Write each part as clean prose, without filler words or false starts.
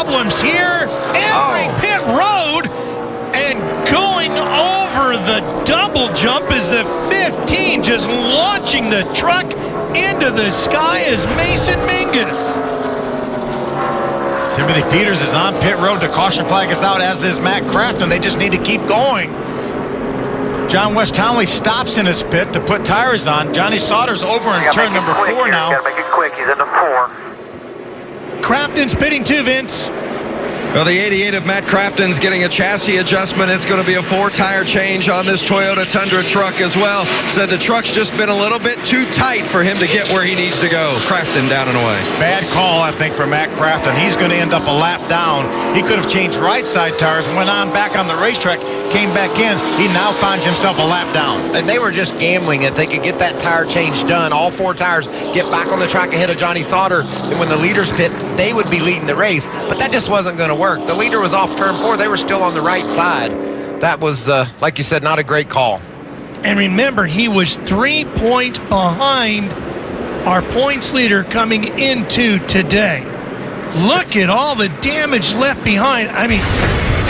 problems here. Entering pit road and going over the double jump is the 15, just launching the truck into the sky is Mason Mingus. Timothy Peters is on pit road. The caution flag is out, as is Matt Crafton. They just need to keep going. John West Townley stops in his pit to put tires on. Johnny Sauter's over in turn number 4 now. Gotta make it quick. He's into 4. Crafton's pitting too, Vince. Well, the 88 of Matt Crafton's getting a chassis adjustment. It's going to be a 4-tire change on this Toyota Tundra truck as well. Said the truck's just been a little bit too tight for him to get where he needs to go. Crafton down and away. Bad call, I think, for Matt Crafton. He's going to end up a lap down. He could have changed right side tires, went on back on the racetrack, came back in. He now finds himself a lap down. And they were just gambling if they could get that tire change done. All 4 tires get back on the track ahead of Johnny Sauter. And when the leaders pit, they would be leading the race. But that just wasn't going to work. The leader was off turn 4. They were still on the right side. That was, like you said, not a great call. And remember, he was 3 points behind our points leader coming into today. Look at all the damage left behind. I mean,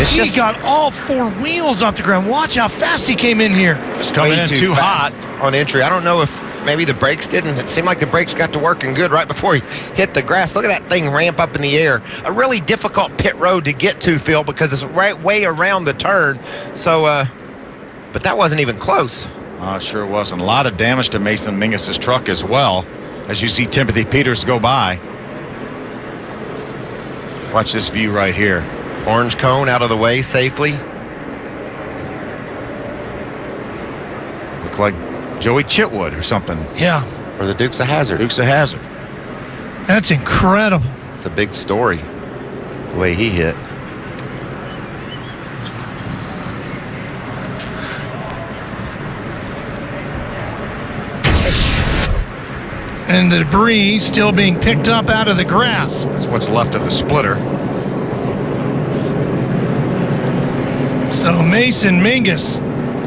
he got all 4 wheels off the ground. Watch how fast he came in here. Just coming in too hot on entry. I don't know if maybe the brakes didn't. It seemed like the brakes got to working good right before he hit the grass. Look at that thing ramp up in the air. A really difficult pit road to get to, Phil, because it's right way around the turn. So, but that wasn't even close. Sure wasn't. A lot of damage to Mason Mingus' truck as well, as you see Timothy Peters go by. Watch this view right here. Orange cone out of the way safely. Look like Joey Chitwood or something. Yeah. Or the Dukes of Hazzard. Dukes of Hazzard. That's incredible. It's a big story, the way he hit. And the debris still being picked up out of the grass. That's what's left of the splitter. So Mason Mingus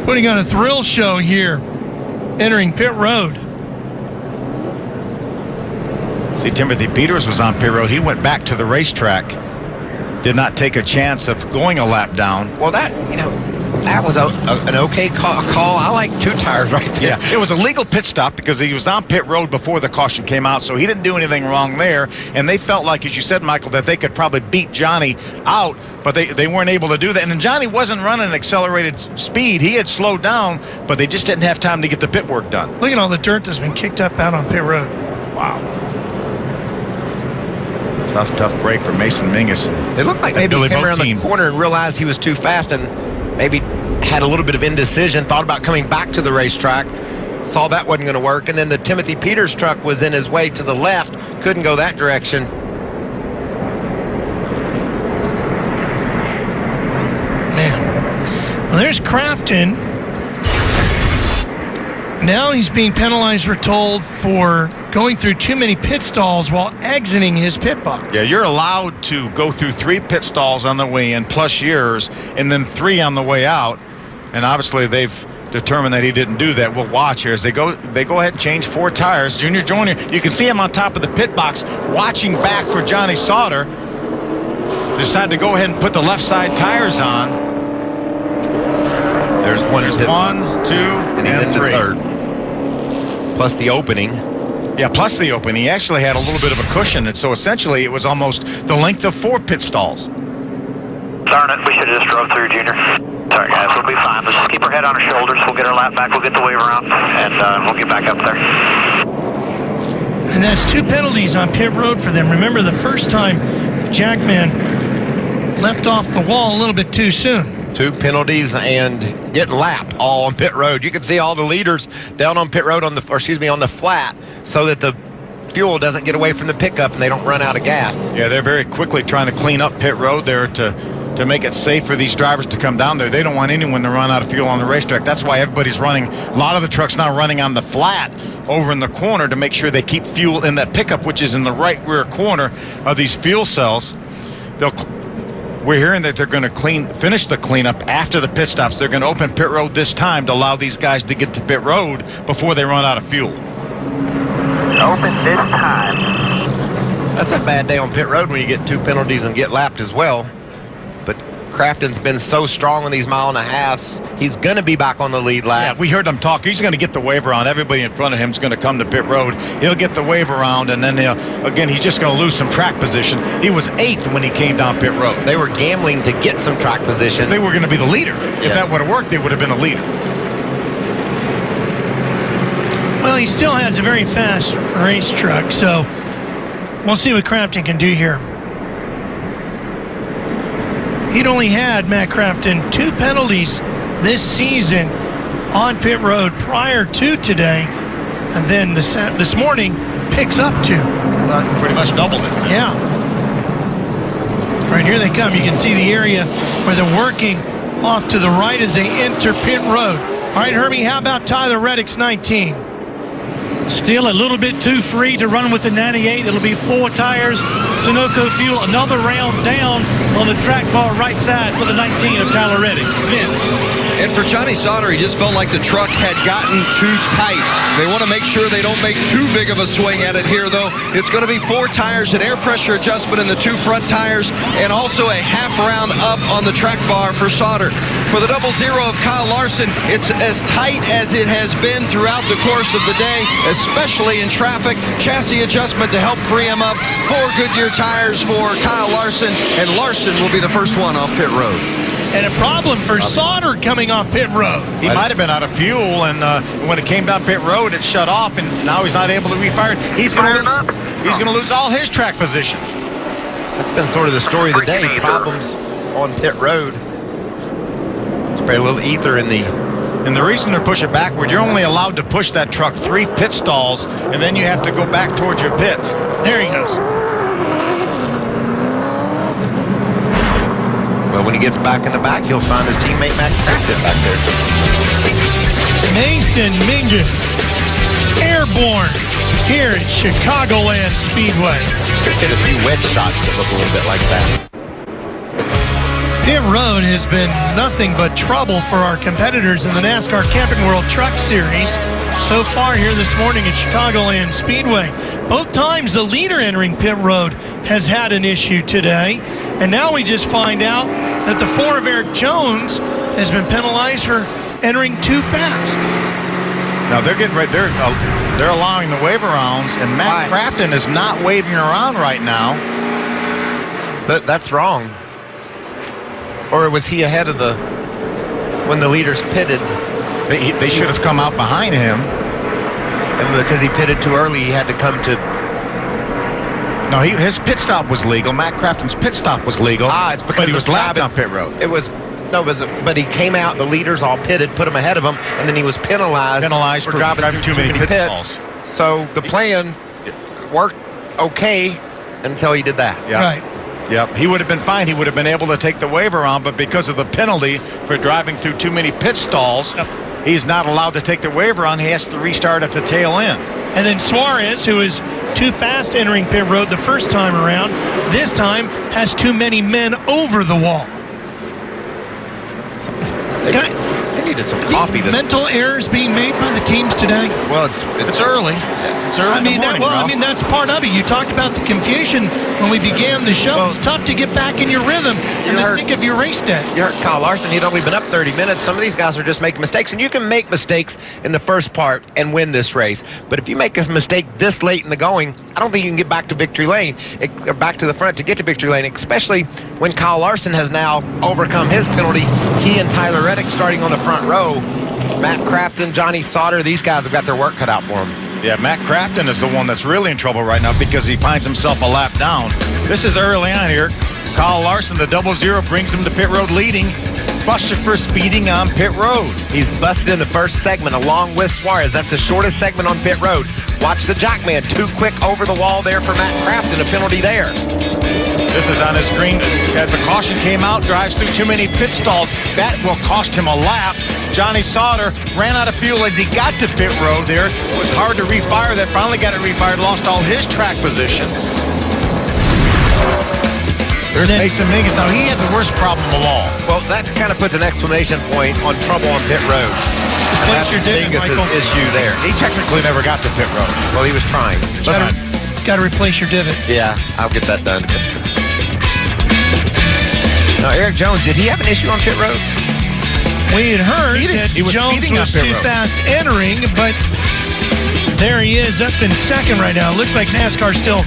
putting on a thrill show here, entering pit road. See, Timothy Peters was on pit road. He went back to the racetrack. Did not take a chance of going a lap down. Well, that, you know, that was an okay call. I like 2 tires right there. Yeah, it was a legal pit stop because he was on pit road before the caution came out, so he didn't do anything wrong there. And they felt like, as you said, Michael, that they could probably beat Johnny out, but they weren't able to do that. And Johnny wasn't running accelerated speed. He had slowed down, but they just didn't have time to get the pit work done. Look at all the dirt that's been kicked up out on pit road. Wow. Tough break for Mason Mingus. It looked like maybe he came around the corner and realized he was too fast and maybe had a little bit of indecision, thought about coming back to the racetrack, saw that wasn't going to work, and then the Timothy Peters truck was in his way to the left, couldn't go that direction. Man. Well, there's Crafton. Now he's being penalized, we're told, for going through too many pit stalls while exiting his pit box. Yeah, you're allowed to go through 3 pit stalls on the way in, plus yours, and then 3 on the way out. And obviously they've determined that he didn't do that. We'll watch here as they go ahead and change 4 tires. Junior Joyner, you can see him on top of the pit box watching back for Johnny Sauter. Decided to go ahead and put the left side tires on. There's 1, 2, and he's in the 3. 3rd. Plus the opening. Yeah, plus the opening. He actually had a little bit of a cushion, and so essentially it was almost the length of 4 pit stalls. Darn it, we should have just drove through, Junior. Sorry, guys, we'll be fine. Let's just keep our head on our shoulders. We'll get our lap back. We'll get the wave around, and we'll get back up there. And that's 2 penalties on pit road for them. Remember the first time Jackman leapt off the wall a little bit too soon. 2 penalties and get lapped all on pit road. You can see all the leaders down on pit road on the flat, so that the fuel doesn't get away from the pickup and they don't run out of gas. Yeah, they're very quickly trying to clean up pit road there to make it safe for these drivers to come down there. They don't want anyone to run out of fuel on the racetrack. That's why everybody's running, a lot of the trucks now running on the flat over in the corner to make sure they keep fuel in that pickup, which is in the right rear corner of these fuel cells. We're hearing that they're going to finish the cleanup after the pit stops. They're going to open pit road this time to allow these guys to get to pit road before they run out of fuel. Open this time. That's a bad day on pit road when you get 2 penalties and get lapped as well. But Crafton's been so strong in these 1.5 miles. He's going to be back on the lead lap. Yeah, we heard him talk. He's going to get the wave around. Everybody in front of him is going to come to pit road. He'll get the wave around, and then again, he's just going to lose some track position. He was 8th when he came down pit road. They were gambling to get some track position. They were going to be the leader. If that would have worked, they would have been a leader. Well, he still has a very fast race truck, so we'll see what Crafton can do here. He'd only had, Matt Crafton, 2 penalties this season on pit road prior to today, and then this morning picks up 2. Pretty much doubled it. Yeah. Right, here they come. You can see the area where they're working off to the right as they enter pit road. All right, Herbie, how about Tyler Reddick's 19? Still a little bit too free to run with the 98. It'll be 4 tires. Sunoco fuel, another round down on the track bar right side for the 19 of Tyler Reddick. Vince. And for Johnny Sauter, he just felt like the truck had gotten too tight. They want to make sure they don't make too big of a swing at it here, though. It's going to be 4 tires, an air pressure adjustment in the 2 front tires, and also a half round up on the track bar for Sauter. For the 00 of Kyle Larson, it's as tight as it has been throughout the course of the day, especially in traffic. Chassis adjustment to help free him up. 4 Goodyear tires for Kyle Larson, and Larson will be the first one off pit road. And a problem for Sauter coming off pit road. He might have been out of fuel, and when it came down pit road, it shut off, and now he's not able to refire. He's going to lose all his track position. That's been sort of the story of the day. Problems on pit road. Spray a little ether in the... And the reason they're pushing backward, you're only allowed to push that truck 3 pit stalls, and then you have to go back towards your pits. There he goes. Well, when he gets back in the back, he'll find his teammate Matt Crafton back there. Mason Mingus, airborne here at Chicagoland Speedway. Hit a few wedge shots that look a little bit like that. Pit road has been nothing but trouble for our competitors in the NASCAR Camping World Truck Series so far here this morning at Chicagoland Speedway. Both times the leader entering pit road has had an issue today, and now we just find out that the 4 of Eric Jones has been penalized for entering too fast. Now they're getting right. They're allowing the wave arounds, and Matt Crafton is not waving around right now. But that's wrong. Or was he ahead of when the leaders pitted? They should have come out behind him. And because he pitted too early, he had to come to... No, his pit stop was legal. Matt Crafton's pit stop was legal. It's because but he was lapped on pit road. It was... No, but he came out, the leaders all pitted, put him ahead of him, and then he was penalized for driving too many pit stalls. So the plan worked okay until he did that. Yeah. Right. Yep, he would have been fine. He would have been able to take the wave around, but because of the penalty for driving through too many pit stalls, he's not allowed to take the wave around. He has to restart at the tail end. And then Suarez, who is too fast entering pit road the first time around, this time has too many men over the wall. They needed some coffee. These mental errors being made by the teams today. Well, it's early. It's early in the morning, that's part of it. You talked about the confusion when we began the show. Well, it's tough to get back in your rhythm and to think of your race day. You heard Kyle Larson. He'd only been up 30 minutes. Some of these guys are just making mistakes, and you can make mistakes in the first part and win this race. But if you make a mistake this late in the going, I don't think you can get back to victory lane, or back to the front to get to victory lane, especially when Kyle Larson has now overcome his penalty. He and Tyler Reddick starting on the front row. Matt Crafton, Johnny Sauter, these guys have got their work cut out for them. Yeah, Matt Crafton is the one that's really in trouble right now because he finds himself a lap down. This is early on here. Kyle Larson, the 00, brings him to pit road leading. Busted for speeding on pit road. He's busted in the first segment along with Suarez. That's the shortest segment on pit road. Watch the Jackman. Too quick over the wall there for Matt Crafton. A penalty there. This is on his screen as a caution came out, drives through too many pit stalls. That will cost him a lap. Johnny Sauter ran out of fuel as he got to pit road there. It was hard to refire that. Finally got it refired, lost all his track position. There's Mason Mingus. Now, he had the worst problem of all. Well, that kind of puts an exclamation point on trouble on pit road. And that's Mingus' issue there. He technically never got to pit road. Well, he was trying. got to replace your divot. Yeah, I'll get that done. Now, Eric Jones, did he have an issue on pit road? We had heard Speeding. that He was Jones speeding was up pit too road. fast entering, but there he is up in second right now. Looks like NASCAR's still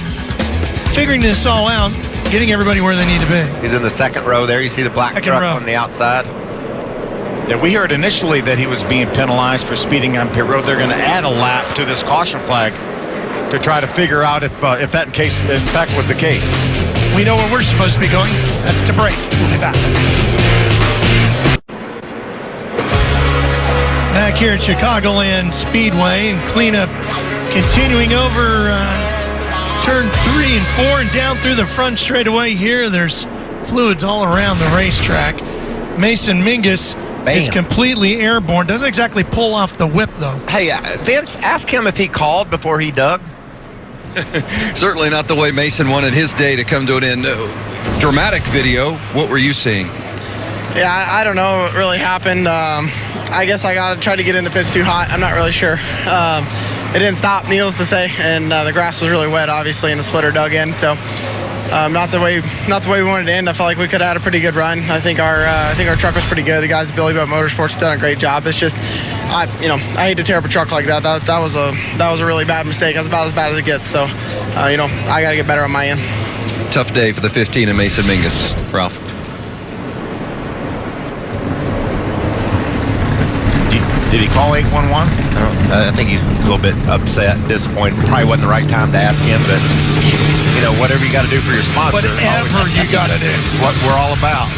figuring this all out, getting everybody where they need to be. He's in the second row there. You see the black Second truck row. on the outside. Yeah, we heard initially that he was being penalized for speeding on pit road. They're going to add a lap to this caution flag to try to figure out if that in fact was the case. We know where we're supposed to be going. That's to break. We'll be back. Back here at Chicagoland Speedway, and cleanup continuing over turn 3 and 4 and down through the front straightaway here. There's fluids all around the racetrack. Mason Mingus is completely airborne. Doesn't exactly pull off the whip, though. Hey, Vince, ask him if he called before he dug. Certainly not the way Mason wanted his day to come to an end. Dramatic video. What were you seeing? Yeah, I don't know what really happened. I guess I tried to get in the pits too hot. I'm not really sure. It didn't stop, needless to say, and the grass was really wet, obviously, and the splitter dug in. So, not the way we wanted to end. I felt like we could have had a pretty good run. I think our truck was pretty good. The guys at Billy Boat Motorsports done a great job. It's just, I hate to tear up a truck like that. That was a really bad mistake. That's about as bad as it gets. So, I got to get better on my end. Tough day for the 15 and Mason Mingus. Ralph. Did he call 811? I think he's a little bit upset, disappointed. Probably wasn't the right time to ask him, but whatever you got to do for your sponsor. Whatever you got to do. What we're all about.